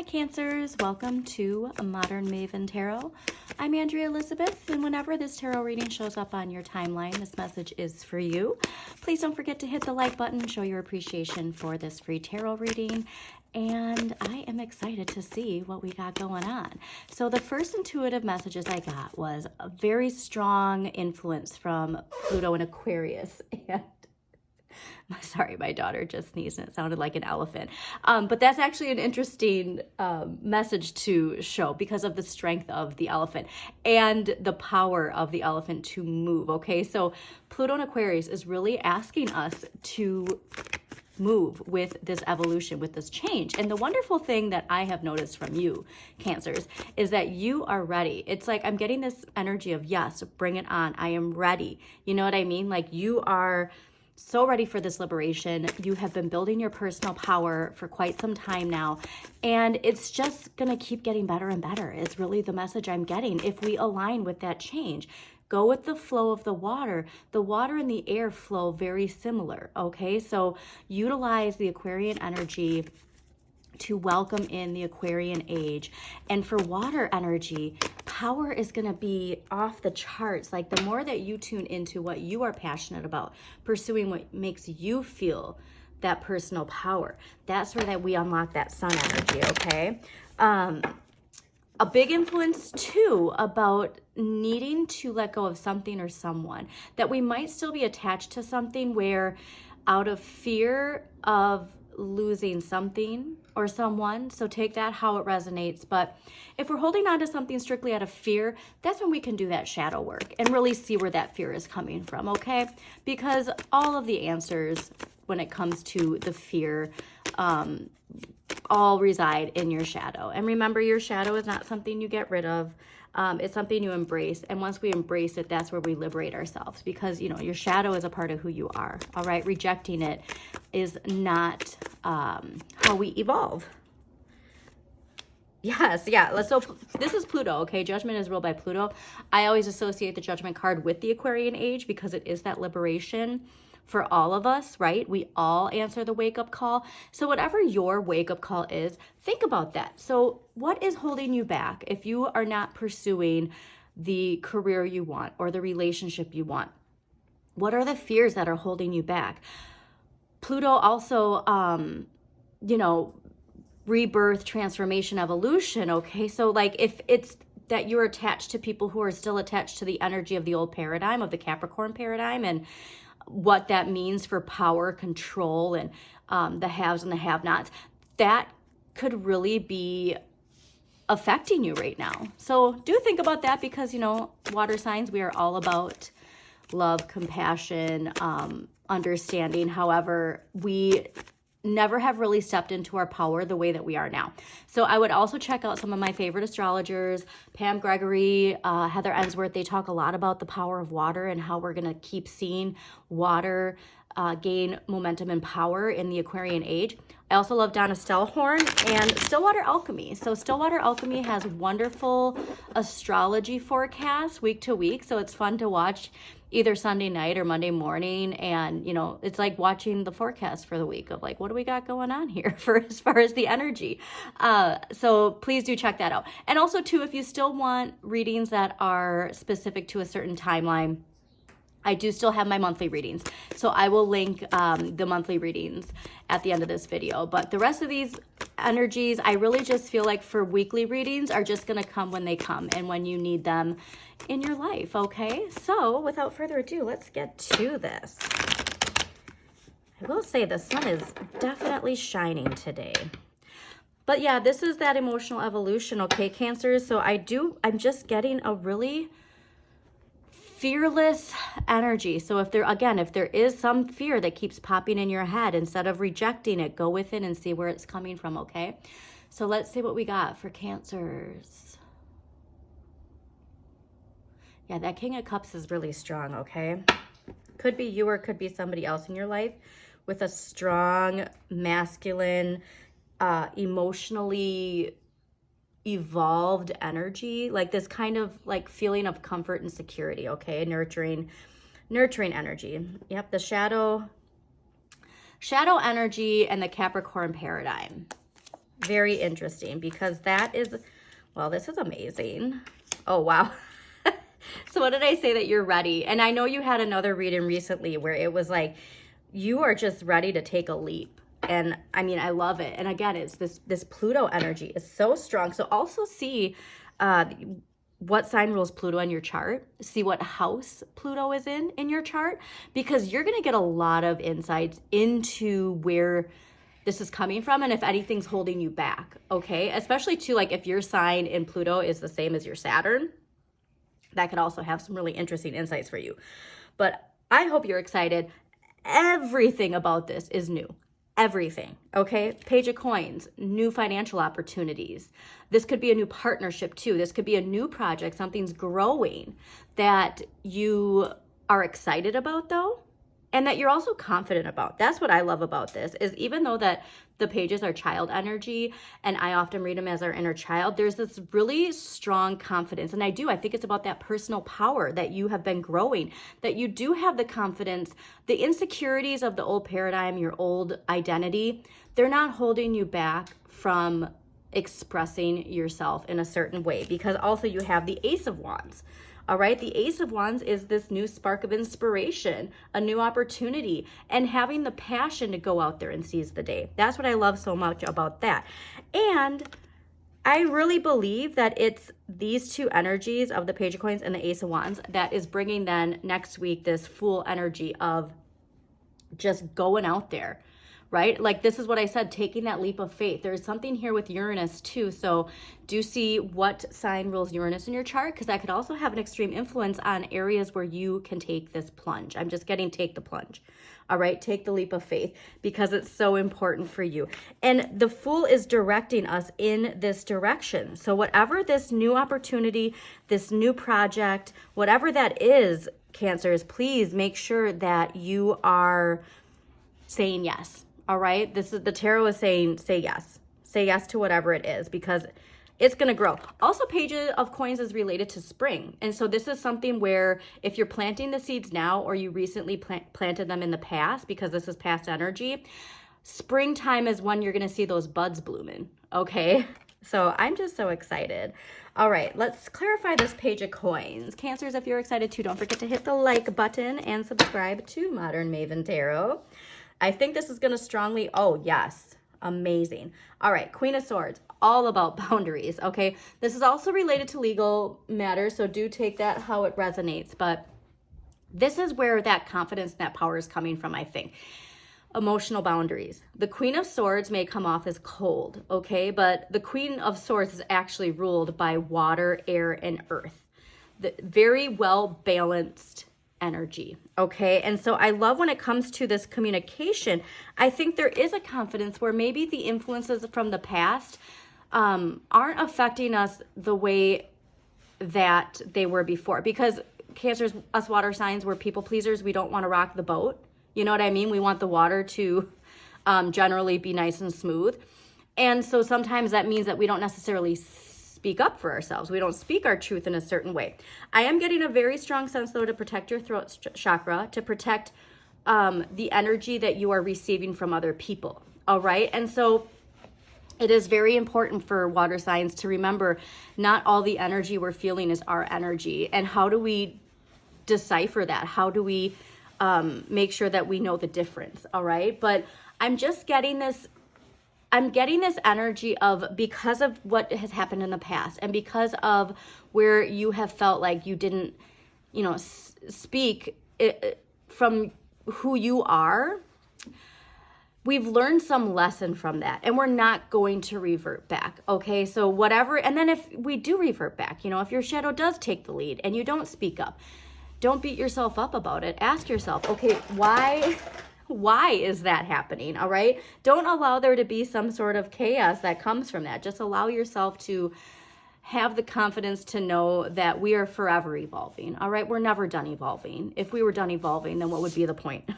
Hi Cancers, welcome to Modern Maven Tarot. I'm Andrea Elizabeth, and whenever this tarot reading shows up on your timeline, this message is for you. Please don't forget to hit the like button, show your appreciation for this free tarot reading, and I am excited to see what we got going on. So the first intuitive messages I got was a very strong influence from Pluto in Aquarius, and sorry, my daughter just sneezed and it sounded like an elephant. But that's actually an interesting message to show because of the strength of the elephant and the power of the elephant to move, okay? So Pluto in Aquarius is really asking us to move with this evolution, with this change. And the wonderful thing that I have noticed from you, Cancers, is that you are ready. It's like I'm getting this energy of, yes, bring it on. I am ready. You know what I mean? Like you are so ready for this liberation. You have been building your personal power for quite some time now, and it's just going to keep getting better and better. It's really the message I'm getting. If we align with that change, go with the flow of the water and the air flow very similar. Okay, so utilize the Aquarian energy to welcome in the Aquarian age. And for water energy, power is going to be off the charts. Like the more that you tune into what you are passionate about, pursuing what makes you feel that personal power, that's where that we unlock that sun energy, okay? A big influence too about needing to let go of something or someone, that we might still be attached to something where out of fear of losing something or someone, so take that how it resonates. But if we're holding on to something strictly out of fear, that's when we can do that shadow work and really see where that fear is coming from, okay? Because all of the answers when it comes to the fear all reside in your shadow. And remember, your shadow is not something you get rid of. It's something you embrace. And once we embrace it, that's where we liberate ourselves, because, you know, your shadow is a part of who you are. All right. Rejecting it is not how we evolve. Yes. Yeah. So this is Pluto. Okay. Judgment is ruled by Pluto. I always associate the Judgment card with the Aquarian age because it is that liberation for all of us, right? We all answer the wake-up call. So whatever your wake-up call is, think about that. So what is holding you back if you are not pursuing the career you want or the relationship you want? What are the fears that are holding you back? Pluto also, you know, rebirth, transformation, evolution, okay? So like if it's that you're attached to people who are still attached to the energy of the old paradigm, of the Capricorn paradigm, and what that means for power, control, and the haves and the have-nots, that could really be affecting you right now. So do think about that, because, you know, water signs, we are all about love, compassion, understanding. However, we never have really stepped into our power the way that we are now. So I would also check out some of my favorite astrologers, Pam Gregory, Heather Emsworth. They talk a lot about the power of water and how we're going to keep seeing water gain momentum and power in the Aquarian age. I also love Donna Stellhorn and Stillwater Alchemy. So Stillwater Alchemy has wonderful astrology forecasts week to week. So it's fun to watch either Sunday night or Monday morning. And, you know, it's like watching the forecast for the week of like, what do we got going on here for as far as the energy? So please do check that out. And also too, if you still want readings that are specific to a certain timeline, I do still have my monthly readings. So I will link the monthly readings at the end of this video. But the rest of these energies, I really just feel like for weekly readings are just going to come when they come and when you need them in your life, okay? So without further ado, let's get to this. I will say the sun is definitely shining today. But yeah, this is that emotional evolution, okay, Cancers? So I'm just getting a really fearless energy. So if there is some fear that keeps popping in your head, instead of rejecting it, go with it and see where it's coming from, okay? So let's see what we got for Cancers. Yeah, that King of Cups is really strong, okay? Could be you or could be somebody else in your life with a strong, masculine, emotionally evolved energy, like this kind of like feeling of comfort and security, okay? Nurturing energy. Yep, the shadow energy and the Capricorn paradigm. Very interesting, because that is, well, this is amazing. Oh, wow. So what did I say? That you're ready? And I know you had another reading recently where it was like, you are just ready to take a leap. And I mean, I love it. And again, it's this Pluto energy is so strong. So also see what sign rules Pluto in your chart. See what house Pluto is in your chart, because you're going to get a lot of insights into where this is coming from and if anything's holding you back, okay? Especially too, like if your sign in Pluto is the same as your Saturn, that could also have some really interesting insights for you. But I hope you're excited. Everything about this is new. Everything, okay? Page of Coins, new financial opportunities. This could be a new partnership too. This could be a new project. Something's growing that you are excited about though, and that you're also confident about. That's what I love about this, is even though that the pages are child energy, and I often read them as our inner child, there's this really strong confidence. And I think it's about that personal power that you have been growing, that you do have the confidence. The insecurities of the old paradigm, your old identity, they're not holding you back from expressing yourself in a certain way, because also you have the Ace of Wands. All right, the Ace of Wands is this new spark of inspiration, a new opportunity, and having the passion to go out there and seize the day. That's what I love so much about that. And I really believe that it's these two energies of the Page of Coins and the Ace of Wands that is bringing then next week this full energy of just going out there, right? Like this is what I said, taking that leap of faith. There's something here with Uranus too. So do see what sign rules Uranus in your chart, because that could also have an extreme influence on areas where you can take this plunge. I'm just getting take the plunge. All right, take the leap of faith, because it's so important for you. And the Fool is directing us in this direction. So whatever this new opportunity, this new project, whatever that is, Cancers, please make sure that you are saying yes. All right, this is the tarot is saying, say yes to whatever it is, because it's going to grow. Also, Page of Coins is related to spring. And so this is something where if you're planting the seeds now, or you recently planted them in the past, because this is past energy, springtime is when you're going to see those buds blooming. Okay, so I'm just so excited. All right, let's clarify this Page of Coins. Cancers, if you're excited too, don't forget to hit the like button and subscribe to Modern Maven Tarot. I think this is going to strongly, oh yes, amazing. All right, Queen of Swords, all about boundaries, okay? This is also related to legal matters, so do take that how it resonates, but this is where that confidence and that power is coming from, I think. Emotional boundaries. The Queen of Swords may come off as cold, okay? But the Queen of Swords is actually ruled by water, air, and earth. The very well-balanced energy, okay? And so I love when it comes to this communication, I think there is a confidence where maybe the influences from the past aren't affecting us the way that they were before, because Cancers, us water signs, we're people pleasers. We don't want to rock the boat. You know what I mean? We want the water to generally be nice and smooth. And so sometimes that means that we don't necessarily speak up for ourselves. We don't speak our truth in a certain way. I am getting a very strong sense, though, to protect your throat chakra, to protect the energy that you are receiving from other people. All right. And so it is very important for water signs to remember not all the energy we're feeling is our energy. And how do we decipher that? How do we make sure that we know the difference? All right. But I'm just getting this. I'm getting this energy of, because of what has happened in the past, and because of where you have felt like you didn't, you know, speak from who you are, we've learned some lesson from that, and we're not going to revert back. Okay, so whatever, and then if we do revert back, you know, if your shadow does take the lead and you don't speak up, don't beat yourself up about it. Ask yourself, okay, why is that happening? All right. Don't allow there to be some sort of chaos that comes from that. Just allow yourself to have the confidence to know that we are forever evolving. All right. We're never done evolving. If we were done evolving, then what would be the point?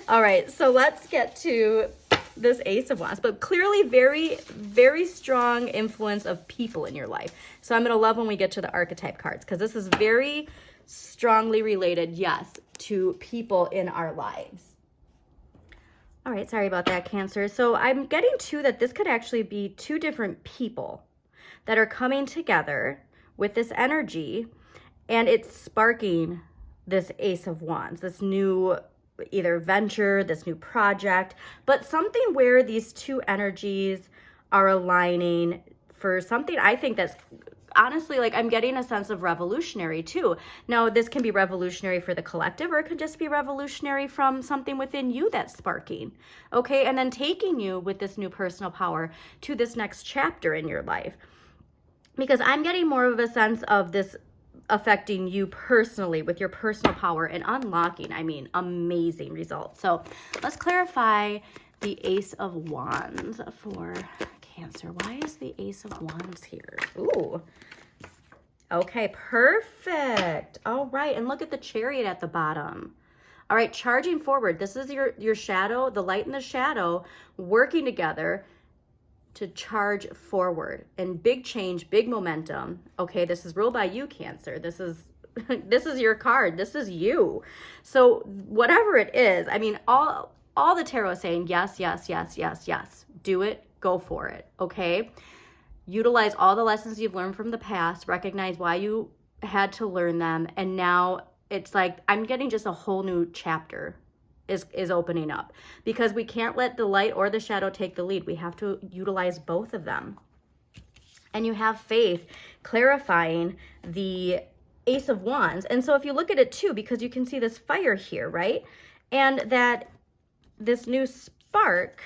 All right. So let's get to this Ace of Wands, but clearly very, very strong influence of people in your life. So I'm going to love when we get to the archetype cards, because this is very strongly related, yes, to people in our lives. All right, sorry about that, Cancer. So I'm getting to that this could actually be two different people that are coming together with this energy, and it's sparking this Ace of Wands, this new either venture, this new project, but something where these two energies are aligning for something I think that's honestly, like, I'm getting a sense of revolutionary too. Now, this can be revolutionary for the collective, or it could just be revolutionary from something within you that's sparking, okay? And then taking you with this new personal power to this next chapter in your life. Because I'm getting more of a sense of this affecting you personally with your personal power and unlocking, I mean, amazing results. So let's clarify the Ace of Wands for Cancer. Why is the Ace of Wands here? Ooh. Okay, perfect. All right, and look at the Chariot at the bottom. All right, charging forward. This is your shadow, the light and the shadow working together to charge forward. And big change, big momentum. Okay, this is ruled by you, Cancer. This is this is your card. This is you. So whatever it is, I mean, all the tarot is saying yes, yes, yes, yes, yes. Do it. Go for it, okay? Utilize all the lessons you've learned from the past, recognize why you had to learn them, and now it's like I'm getting just a whole new chapter is opening up, because we can't let the light or the shadow take the lead. We have to utilize both of them. And you have faith, clarifying the Ace of Wands. And so if you look at it too, because you can see this fire here, right? And that this new spark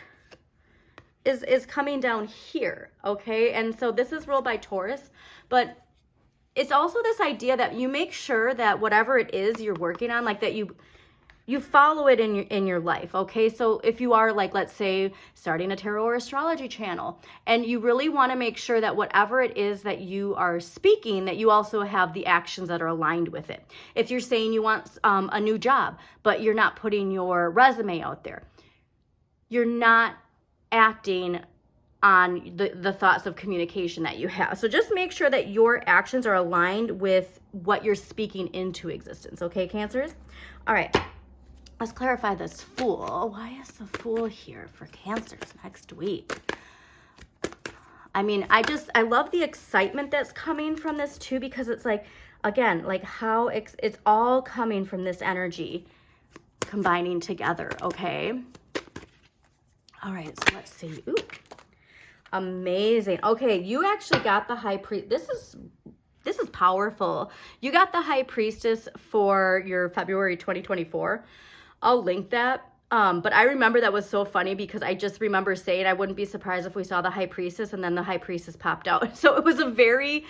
is coming down here, okay? And so this is ruled by Taurus, but it's also this idea that you make sure that whatever it is you're working on, like that you follow it in your life, okay? So if you are, like, let's say starting a tarot or astrology channel, and you really want to make sure that whatever it is that you are speaking, that you also have the actions that are aligned with it. If you're saying you want a new job, but you're not putting your resume out there, you're not acting on the thoughts of communication that you have. So just make sure that your actions are aligned with what you're speaking into existence, okay, Cancers? All right, let's clarify this Fool. Why is the Fool here for Cancers next week? I mean, I love the excitement that's coming from this too, because it's like, again, like how it's all coming from this energy combining together, okay? All right, so let's see. Ooh, amazing. Okay, you actually got the High Priestess. This is powerful. You got the High Priestess for your February 2024. I'll link that. But I remember that was so funny, because I just remember saying I wouldn't be surprised if we saw the High Priestess, and then the High Priestess popped out. So it was a very,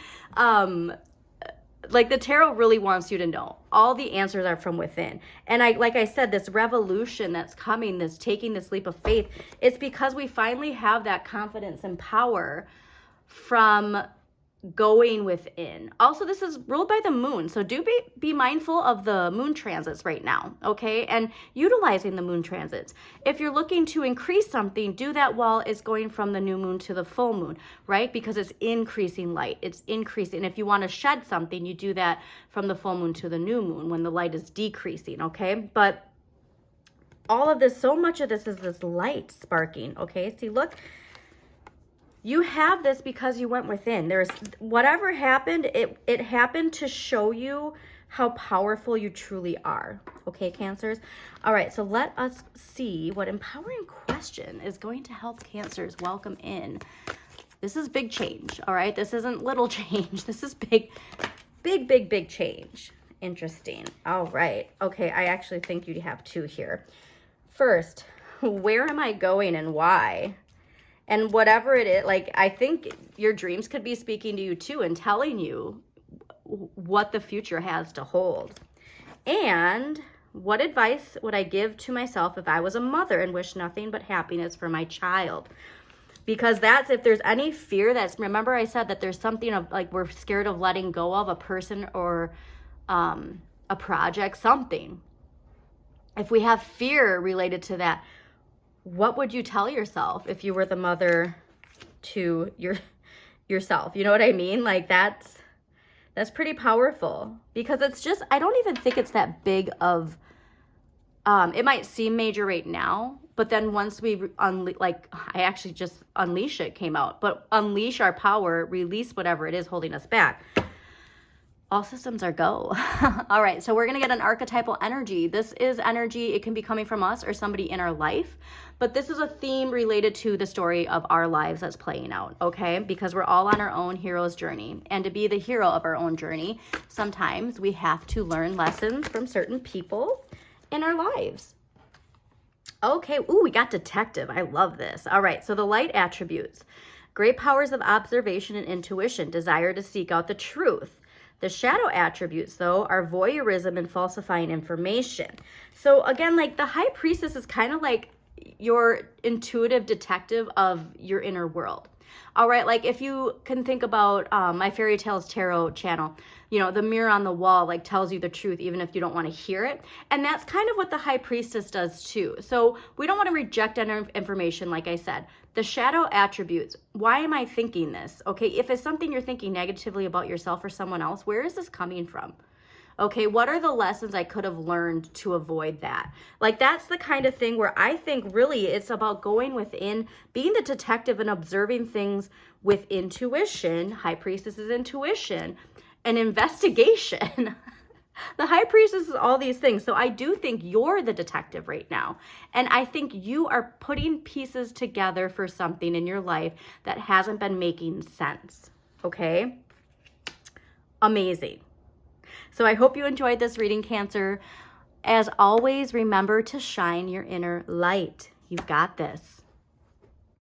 like, the tarot really wants you to know all the answers are from within. And like I said, this revolution that's coming, this taking this leap of faith, it's because we finally have that confidence and power from going within. Also, this is ruled by the moon, so do be mindful of the moon transits right now, okay? And utilizing the moon transits. If you're looking to increase something, do that while it's going from the new moon to the full moon, right? Because it's increasing light, it's increasing. If you want to shed something, you do that from the full moon to the new moon when the light is decreasing, okay? But all of this, so much of this is this light sparking, okay? See, look, you have this because you went within. There's whatever happened, it happened to show you how powerful you truly are. Okay, Cancers? All right, so let us see what empowering question is going to help Cancers welcome in. This is big change, all right? This isn't little change. This is big, big, big, big change. Interesting. All right. Okay, I actually think you have two here. First, where am I going and why? And whatever it is, like, I think your dreams could be speaking to you too and telling you what the future has to hold. And what advice would I give to myself if I was a mother and wished nothing but happiness for my child? Because that's, if there's any fear, that's, remember I said that there's something of, like, we're scared of letting go of a person or a project, something. If we have fear related to that, what would you tell yourself if you were the mother to yourself? You know what I mean? Like, that's pretty powerful, because it's just, I don't even think it's that big of, it might seem major right now, But then once we, like, I actually just unleash it came out, but unleash our power, release whatever it is holding us back. All systems are go. All right, so we're going to get an archetypal energy. This is energy. It can be coming from us or somebody in our life, but this is a theme related to the story of our lives that's playing out, okay? Because we're all on our own hero's journey. And to be the hero of our own journey, sometimes we have to learn lessons from certain people in our lives. Okay, ooh, we got detective. I love this. All right, so the light attributes. Great powers of observation and intuition, desire to seek out the truth. The shadow attributes, though, are voyeurism and falsifying information. So again, like the High Priestess is kind of like your intuitive detective of your inner world. All right, like if you can think about my Fairy Tales Tarot channel, you know, the mirror on the wall like tells you the truth even if you don't want to hear it. And that's kind of what the High Priestess does too. So we don't want to reject information, like I said. The shadow attributes, why am I thinking this? Okay, if it's something you're thinking negatively about yourself or someone else, where is this coming from? Okay, what are the lessons I could have learned to avoid that? Like that's the kind of thing where I think really it's about going within, being the detective and observing things with intuition. High Priestess is intuition and investigation. The High Priestess is all these things. So I do think you're the detective right now. And I think you are putting pieces together for something in your life that hasn't been making sense. Okay? Amazing. So I hope you enjoyed this reading, Cancer. As always, remember to shine your inner light. You've got this.